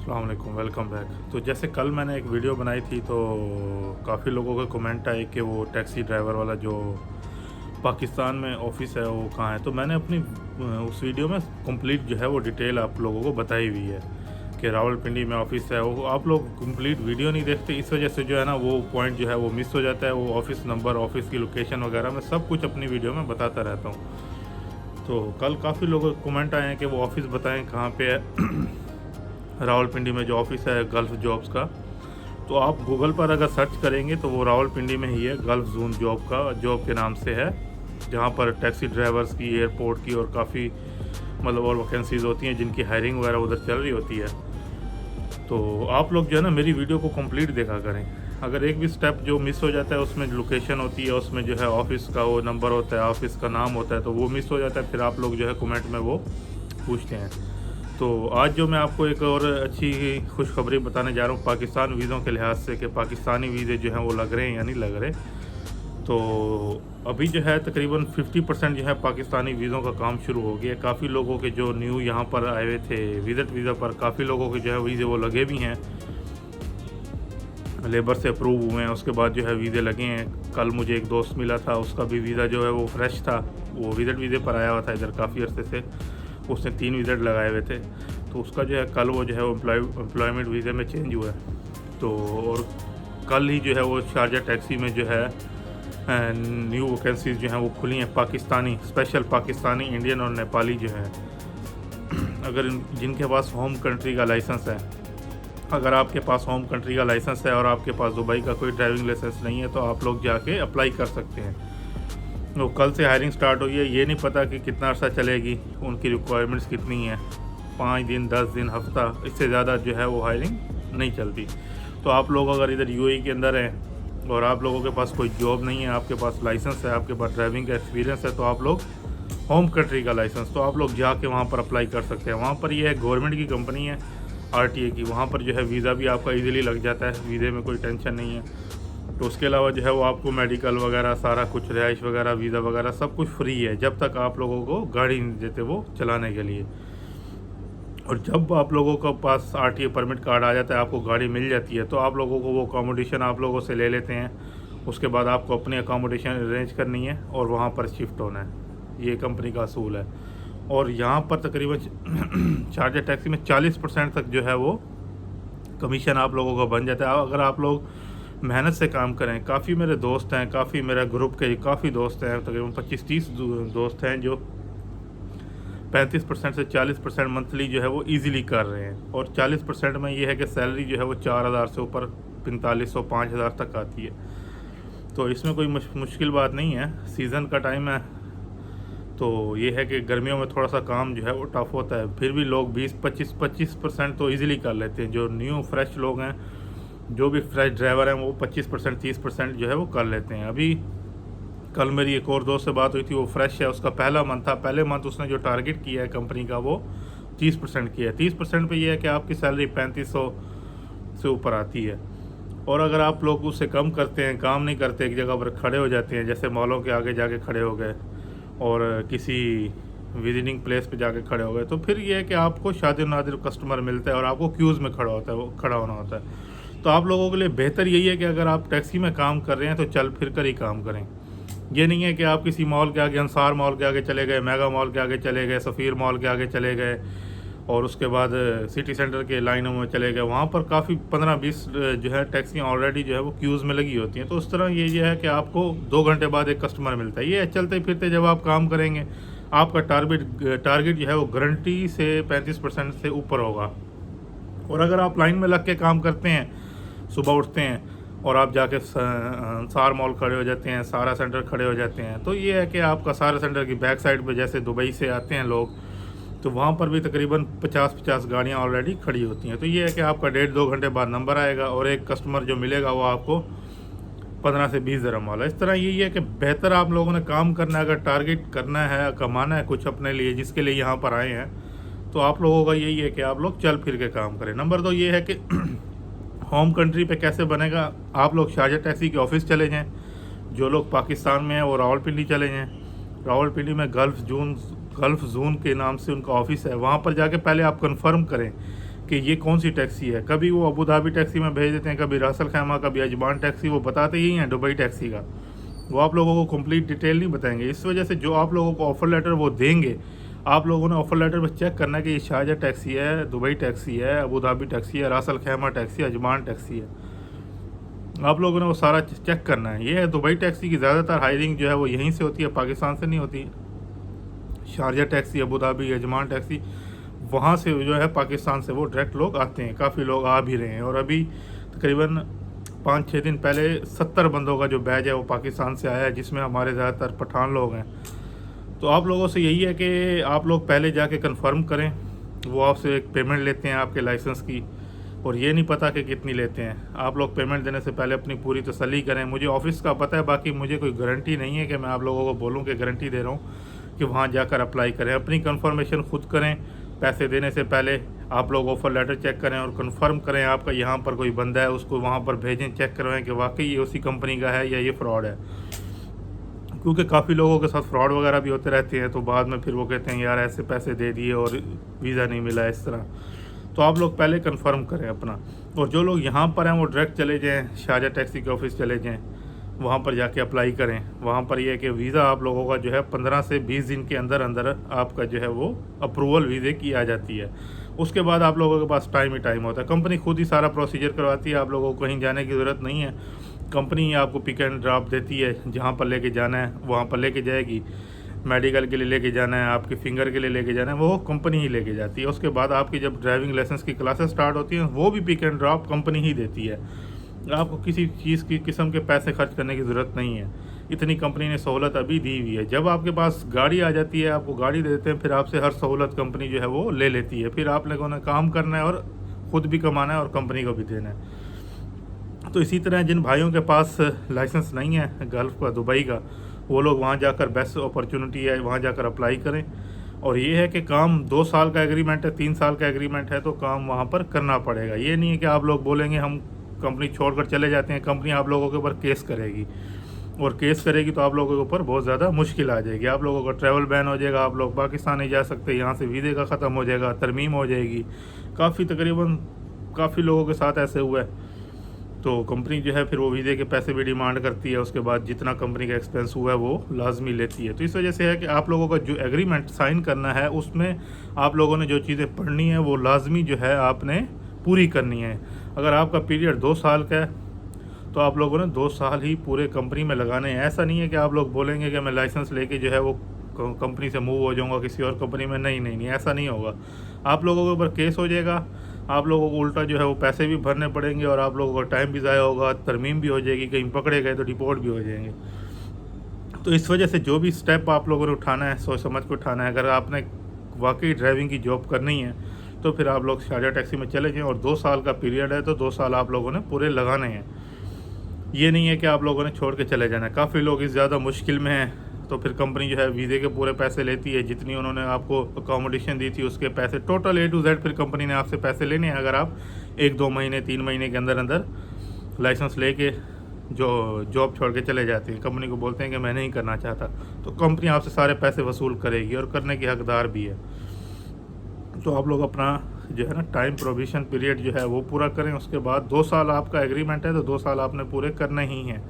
अस्सलाम वालेकुम, welcome back. तो जैसे कल मैंने एक वीडियो बनाई थी तो काफ़ी लोगों के कमेंट आए कि वो टैक्सी ड्राइवर वाला जो पाकिस्तान में ऑफिस है वो कहाँ है। तो मैंने अपनी उस वीडियो में कंप्लीट जो है वो डिटेल आप लोगों को बताई हुई है कि रावलपिंडी में ऑफिस है। वो आप लोग कंप्लीट वीडियो नहीं देखते, इस वजह से जो है ना वो पॉइंट जो है वो मिस हो जाता है। वो ऑफिस नंबर, ऑफिस की लोकेशन वगैरह मैं सब कुछ अपनी वीडियो में बताता रहता हूँ। तो कल काफ़ी लोगों के कमेंट आए हैं कि वो ऑफिस बताएं कहाँ पे है रावलपिंडी में जो ऑफिस है गल्फ़ जॉब्स का। तो आप गूगल पर अगर सर्च करेंगे तो वो रावलपिंडी में ही है, गल्फ़ जोन जॉब के नाम से है, जहाँ पर टैक्सी ड्राइवर्स की, एयरपोर्ट की और काफ़ी मतलब और वैकेंसीज़ होती हैं जिनकी हायरिंग वगैरह उधर चल रही होती है। तो आप लोग जो है ना मेरी वीडियो को कंप्लीट देखा करें। अगर एक भी स्टेप जो मिस हो जाता है, उसमें लोकेशन होती है, उसमें जो है ऑफिस का वो नंबर होता है, ऑफिस का नाम होता है, तो वो मिस हो जाता है, फिर आप लोग जो है कमेंट में वो पूछते हैं। तो आज जो मैं आपको एक और अच्छी खुशखबरी बताने जा रहा हूँ पाकिस्तान वीज़ों के लिहाज से, कि पाकिस्तानी वीज़े जो हैं वो लग रहे हैं या नहीं लग रहे। तो अभी जो है तकरीबन 50% जो है पाकिस्तानी वीज़ों का काम शुरू हो गया। काफ़ी लोगों के जो न्यू यहाँ पर आए हुए थे विज़िट वीज़ा पर, काफ़ी लोगों के जो है वीज़े वो लगे भी हैं, लेबर से अप्रूव हुए हैं, उसके बाद जो है वीज़े लगे हैं। कल मुझे एक दोस्त मिला था, उसका भी वीज़ा जो है वो फ्रेश था, वो विज़िट वीज़े पर आया हुआ था इधर काफ़ी अरसे से, उसने 3 विज़िट लगाए हुए थे। तो उसका जो है कल वो जो है वो एम्प्लॉयमेंट वीज़े में चेंज हुआ है। तो और कल ही जो है वो शारजा टैक्सी में जो है न्यू वैकेंसीज जो हैं वो खुली हैं, पाकिस्तानी, स्पेशल पाकिस्तानी, इंडियन और नेपाली जो हैं। अगर जिनके पास होम कंट्री का लाइसेंस है, अगर आपके पास होम कंट्री का लाइसेंस है और आपके पास दुबई का कोई ड्राइविंग लाइसेंस नहीं है, तो आप लोग जाके अप्लाई कर सकते हैं। तो कल से हायरिंग स्टार्ट हुई है। ये नहीं पता कि कितना अर्सा चलेगी, उनकी रिक्वायरमेंट्स कितनी है, 5 दिन, 10 दिन, हफ्ता, इससे ज़्यादा जो है वो हायरिंग नहीं चलती। तो आप लोग अगर इधर यूएई के अंदर हैं और आप लोगों के पास कोई जॉब नहीं है, आपके पास लाइसेंस है, आपके पास ड्राइविंग का एक्सपीरियंस है, तो आप लोग होम कंट्री का लाइसेंस, तो आप लोग जाके वहाँ पर अप्लाई कर सकते हैं। वहाँ पर ये है गवर्नमेंट की कंपनी है, आरटीए की, वहाँ पर जो है वीज़ा भी आपका इजीली लग जाता है, वीज़े में कोई टेंशन नहीं है। तो उसके अलावा जो है वो आपको मेडिकल वगैरह सारा कुछ, रिहाइश वगैरह, वीज़ा वगैरह सब कुछ फ्री है, जब तक आप लोगों को गाड़ी नहीं देते वो चलाने के लिए। और जब आप लोगों के पास आरटीए परमिट कार्ड आ जाता है, आपको गाड़ी मिल जाती है, तो आप लोगों को वो अकोमोडेशन आप लोगों से ले लेते हैं। उसके बाद आपको अपनी अकोमोडेशन अरेंज करनी है और वहाँ पर शिफ्ट होना है। ये कंपनी का असूल है। और यहाँ पर तकरीबन शारजा टैक्सी में 40% तक जो है वो कमीशन आप लोगों का बन जाता है, अगर आप लोग मेहनत से काम करें। काफ़ी मेरे दोस्त हैं, काफ़ी मेरा ग्रुप के काफ़ी दोस्त हैं, तकरीबन 25-30 दोस्त हैं जो 35% से 40% मंथली जो है वो इजीली कर रहे हैं। और 40% में ये है कि सैलरी जो है वो 4000 से ऊपर 4500 5000 तक आती है। तो इसमें कोई मुश्किल बात नहीं है। सीज़न का टाइम है, तो ये है कि गर्मियों में थोड़ा सा काम जो है वो टफ़ होता है, फिर भी लोग 20-25% तो इजीली कर लेते हैं। जो न्यू फ्रेश लोग हैं, जो भी फ्रेश ड्राइवर हैं, वो 25% 30% जो है वो कर लेते हैं। अभी कल मेरी एक और दोस्त से बात हुई थी, वो फ्रेश है, उसका पहला मंथ था, पहले मंथ उसने जो टारगेट किया है कंपनी का वो 30% किया है। 30% पे ये है कि आपकी सैलरी 3500 से ऊपर आती है। और अगर आप लोग उससे कम करते हैं, काम नहीं करते, एक जगह पर खड़े हो जाते हैं, जैसे मॉलों के आगे जाके खड़े हो गए और किसी विजिटिंग प्लेस पे जाके खड़े हो गए, तो फिर ये है कि आपको शादिर नादिर कस्टमर मिलता है और आपको क्यूज़ में खड़ा होना होता है। तो आप लोगों के लिए बेहतर यही है कि अगर आप टैक्सी में काम कर रहे हैं तो चल फिर कर ही काम करें। ये नहीं है कि आप किसी मॉल के आगे, अंसार मॉल के आगे चले गए, मेगा मॉल के आगे चले गए, सफ़ीर मॉल के आगे चले गए और उसके बाद सिटी सेंटर के लाइनों में चले गए। वहाँ पर काफ़ी 15-20 जो है टैक्सियाँ ऑलरेडी जो है वो क्यूज़ में लगी होती हैं। तो उस तरह ये है कि आपको 2 घंटे बाद एक कस्टमर मिलता है। ये चलते फिरते जब आप काम करेंगे, आपका टारगेट जो है वो गारंटी से 35% से ऊपर होगा। और अगर आप लाइन में लग के काम करते हैं, सुबह उठते हैं और आप जाके सार मॉल खड़े हो जाते हैं, सारा सेंटर खड़े हो जाते हैं, तो ये है कि आपका सारा सेंटर की बैक साइड पे जैसे दुबई से आते हैं लोग, तो वहाँ पर भी तकरीबन 50-50 गाड़ियाँ ऑलरेडी खड़ी होती हैं। तो ये है कि आपका 1.5-2 घंटे बाद नंबर आएगा और एक कस्टमर जो मिलेगा वो आपको 15 से 20 दिरहम वाला। इस तरह यही है कि बेहतर आप लोगों ने काम करना है। अगर टारगेट करना है, कमाना है कुछ अपने लिए, जिसके लिए यहाँ पर आए हैं, तो आप लोगों का यही है कि आप लोग चल फिर के काम करें। नंबर 2 ये है कि होम कंट्री पे कैसे बनेगा, आप लोग शारजा टैक्सी के ऑफिस चले जाएं। जो लोग पाकिस्तान में हैं वो रावलपिंडी चले जाएं। रावलपिंडी में गल्फ़ जोन के नाम से उनका ऑफिस है। वहाँ पर जाके पहले आप कंफर्म करें कि ये कौन सी टैक्सी है। कभी वो अबू धाबी टैक्सी में भेज देते हैं, कभी रासल खैमा, कभी अजमान टैक्सी, वो बताते ही हैं दुबई टैक्सी का, वो आप लोगों को कंप्लीट डिटेल नहीं बताएंगे। इस वजह से जो आप लोगों को ऑफ़र लेटर वो देंगे, आप लोगों ने ऑफ़र लेटर पर चेक करना है कि ये शारजा टैक्सी है, दुबई टैक्सी है, अबू धाबी टैक्सी है, रासल खैमा टैक्सी है, अजमान टैक्सी है। आप लोगों ने वो सारा चेक करना है। ये है दुबई टैक्सी की ज़्यादातर हायरिंग जो है वो यहीं से होती है, पाकिस्तान से नहीं होती। Sharjah taxi, Abu Dhabi, Ajman taxi, वहाँ से जो है पाकिस्तान से वो डायरेक्ट लोग आते हैं। काफ़ी लोग आ भी रहे हैं, और अभी तकरीबन 5-6 दिन पहले 70 बंदों का जो बैच है वो पाकिस्तान से आया है, जिसमें हमारे ज़्यादातर पठान लोग हैं। तो आप लोगों से यही है कि आप लोग पहले जाके कंफर्म करें। वो आपसे एक पेमेंट लेते हैं आपके लाइसेंस की, और ये नहीं पता कि कितनी लेते हैं। आप लोग पेमेंट देने से पहले अपनी पूरी तसल्ली करें। मुझे ऑफिस का पता है, बाकी मुझे कोई गारंटी नहीं है कि मैं आप लोगों को बोलूं कि गारंटी दे रहा हूं कि वहां जाकर अप्लाई करें। अपनी कंफर्मेशन खुद करें। पैसे देने से पहले आप लोग ऑफ़र लेटर चेक करें और कंफर्म करें आपका यहाँ पर कोई बंदा है, उसको वहाँ पर भेजें, चेक करवाएं कि वाकई ये उसी कंपनी का है या ये फ़्रॉड है। क्योंकि काफ़ी लोगों के साथ फ्रॉड वगैरह भी होते रहते हैं, तो बाद में फिर वो कहते हैं यार ऐसे पैसे दे दिए और वीज़ा नहीं मिला, इस तरह। तो आप लोग पहले कंफर्म करें अपना। और जो लोग यहाँ पर हैं वो डायरेक्ट चले जाएँ, शारजा टैक्सी के ऑफिस चले जाएँ, वहाँ पर जाके अप्लाई करें। वहाँ पर यह है कि वीज़ा आप लोगों का जो है 15 से 20 दिन के अंदर अंदर आपका जो है वो अप्रूवल वीज़े की आ जाती है। उसके बाद आप लोगों के पास टाइम ही टाइम होता है। कंपनी खुद ही सारा प्रोसीजर करवाती है, आप लोगों को कहीं जाने की ज़रूरत नहीं है। कंपनी ही आपको पिक एंड ड्रॉप देती है, जहाँ पर लेके जाना है वहाँ पर लेके जाएगी। मेडिकल के लिए लेके जाना है, आपके फिंगर के लिए लेके जाना है, वो कंपनी ही लेके जाती है। उसके बाद आपकी जब ड्राइविंग लाइसेंस की क्लासेस स्टार्ट होती हैं, वो भी पिक एंड ड्रॉप कंपनी ही देती है। आपको किसी चीज़ की किस्म के पैसे खर्च करने की ज़रूरत नहीं है। इतनी कंपनी ने सहूलत अभी दी हुई है। जब आपके पास गाड़ी आ जाती है, आपको गाड़ी दे देते हैं, फिर आपसे हर सहूलत कंपनी जो है वो ले लेती है। फिर आप लोगों ने काम करना है और ख़ुद भी कमाना है और कंपनी को भी देना है। तो इसी तरह जिन भाइयों के पास लाइसेंस नहीं है गल्फ़ का, दुबई का, वो लोग वहाँ जाकर बेस्ट अपॉर्चुनिटी है, वहाँ जाकर अप्लाई करें। और ये है कि काम 2 साल का एग्रीमेंट है, 3 साल का एग्रीमेंट है, तो काम वहाँ पर करना पड़ेगा। ये नहीं है कि आप लोग बोलेंगे हम कंपनी छोड़कर चले जाते हैं, कंपनी आप लोगों के ऊपर केस करेगी, और केस करेगी तो आप लोगों के ऊपर बहुत ज़्यादा मुश्किल आ जाएगी। आप लोगों का ट्रैवल बैन हो जाएगा, आप लोग पाकिस्तान नहीं जा सकते, यहाँ से वीज़े का ख़त्म हो जाएगा, तरमीम हो जाएगी। तकरीबन काफ़ी लोगों के साथ ऐसे हुआ है। तो कंपनी जो है फिर वो वीज़े के पैसे भी डिमांड करती है। उसके बाद जितना कंपनी का एक्सपेंस हुआ है वो लाजमी लेती है। तो इस वजह से है कि आप लोगों का जो एग्रीमेंट साइन करना है, उसमें आप लोगों ने जो चीज़ें पढ़नी है वो लाजमी जो है आपने पूरी करनी है। अगर आपका पीरियड 2 साल का है तो आप लोगों ने 2 साल ही पूरे कंपनी में लगाने हैं। ऐसा नहीं है कि आप लोग बोलेंगे कि मैं लाइसेंस लेके जो है वो कंपनी से मूव हो जाऊंगा किसी और कंपनी में। नहीं, ऐसा नहीं होगा। आप लोगों के ऊपर केस हो जाएगा, आप लोगों को उल्टा जो है वो पैसे भी भरने पड़ेंगे, और आप लोगों का टाइम भी ज़ाया होगा, तरमीम भी हो जाएगी, कहीं पकड़े गए तो डिपोर्ट भी हो जाएंगे। तो इस वजह से जो भी स्टेप आप लोगों ने उठाना है, सोच समझ के उठाना है। अगर आपने वाकई ड्राइविंग की जॉब करनी है तो फिर आप लोग शारजा टैक्सी में चले जाएँ, और 2 साल का पीरियड है तो 2 साल आप लोगों ने पूरे लगाने हैं। ये नहीं है कि आप लोगों ने छोड़ के चले जाना है। काफ़ी लोग इस ज़्यादा मुश्किल में हैं, तो फिर कंपनी जो है वीज़े के पूरे पैसे लेती है, जितनी उन्होंने आपको अकोमोडेशन दी थी उसके पैसे टोटल A to Z फिर कंपनी ने आपसे पैसे लेने हैं। अगर आप 1-2 महीने 3 महीने के अंदर अंदर लाइसेंस लेके जो जॉब छोड़ के चले जाते हैं, कंपनी को बोलते हैं कि मैं नहीं करना चाहता, तो कंपनी आपसे सारे पैसे वसूल करेगी और करने की हकदार भी है। तो आप लोग अपना जो है ना टाइम प्रोविज़न पीरियड जो है वो पूरा करें। उसके बाद 2 साल आपका एग्रीमेंट है तो 2 साल आपने पूरे करने ही हैं।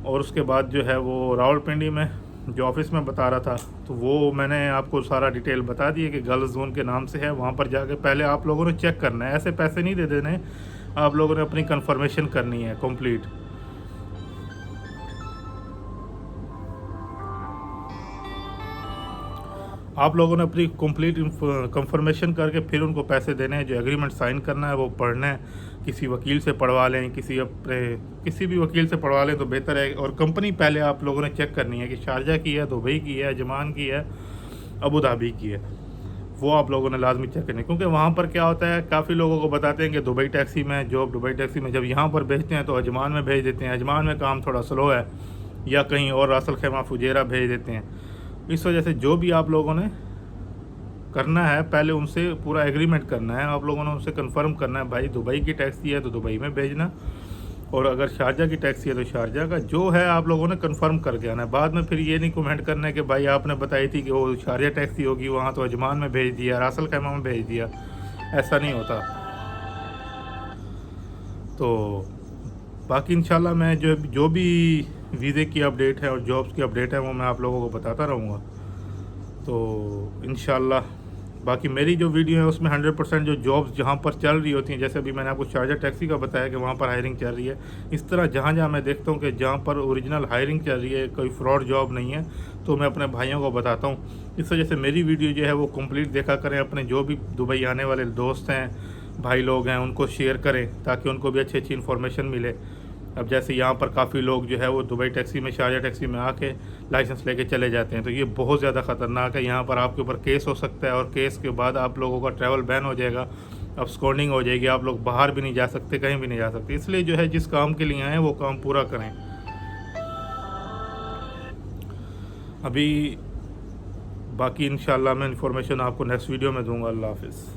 और उसके बाद जो है वो रावलपिंडी में जो ऑफिस में बता रहा था, तो वो मैंने आपको सारा डिटेल बता दी है कि गर्ल्स जोन के नाम से है। वहाँ पर जाके पहले आप लोगों ने चेक करना है, ऐसे पैसे नहीं दे देने, आप लोगों ने अपनी कंफर्मेशन करनी है कंप्लीट। आप लोगों ने अपनी कंप्लीट कंफर्मेशन करके फिर उनको पैसे देने हैं। जो एग्रीमेंट साइन करना है वो पढ़ना है, किसी वकील से पढ़वा लें, किसी भी वकील से पढ़वा लें तो बेहतर है। और कंपनी पहले आप लोगों ने चेक करनी है कि शारजा की है, दुबई की है, अजमान की है, अबू धाबी की है, वो आप लोगों ने लाजमी चेक करनी है। क्योंकि वहाँ पर क्या होता है, काफ़ी लोगों को बताते हैं कि दुबई टैक्सी में जॉब, दुबई टैक्सी में जब यहाँ पर भेजते हैं तो अजमान में भेज देते हैं। अजमान में काम थोड़ा स्लो है, या कहीं और रासल खैमा फुजेरा भेज देते हैं। इस वजह से जो भी आप लोगों ने करना है पहले उनसे पूरा एग्रीमेंट करना है। आप लोगों ने उनसे कंफर्म करना है भाई दुबई की टैक्सी है तो दुबई में भेजना, और अगर शारजा की टैक्सी है तो शारजा का जो है आप लोगों ने कंफर्म करके आना है। बाद में फिर ये नहीं कमेंट करना है कि भाई आपने बताई थी कि वो शारजा टैक्सी होगी, वहाँ तो अजमान में भेज दिया, रासल खैमा में भेज दिया। ऐसा नहीं होता। तो बाकी इंशाल्लाह मैं जो भी वीज़े की अपडेट है और जॉब्स की अपडेट है वो मैं आप लोगों को बताता रहूँगा। तो इंशाल्लाह बाकी मेरी जो वीडियो है उसमें 100% जो जॉब्स जहाँ पर चल रही होती हैं, जैसे अभी मैंने आपको शारजा टैक्सी का बताया कि वहाँ पर हायरिंग चल रही है, इस तरह जहाँ जहाँ मैं देखता हूँ कि जहाँ पर ओरिजिनल हायरिंग चल रही है, कोई फ्रॉड जॉब नहीं है, तो मैं अपने भाइयों को बताता हूँ। इस वजह से मेरी वीडियो जो है वो कंप्लीट देखा करें, अपने जो भी दुबई आने वाले दोस्त हैं, भाई लोग हैं, उनको शेयर करें ताकि उनको भी अच्छी अच्छी इन्फॉर्मेशन मिले। अब जैसे यहाँ पर काफ़ी लोग जो है वो दुबई टैक्सी में, शारजा टैक्सी में आके लाइसेंस लेके चले जाते हैं, तो ये बहुत ज़्यादा ख़तरनाक है। यहाँ पर आपके ऊपर केस हो सकता है और केस के बाद आप लोगों का ट्रैवल बैन हो जाएगा, अब्सकॉन्डिंग हो जाएगी, आप लोग बाहर भी नहीं जा सकते, कहीं भी नहीं जा सकते। इसलिए जो है जिस काम के लिए आए वो काम पूरा करें। अभी बाकी इंशाल्लाह मैं इन्फॉर्मेशन आपको नेक्स्ट वीडियो में दूंगा। अल्लाह हाफिज़।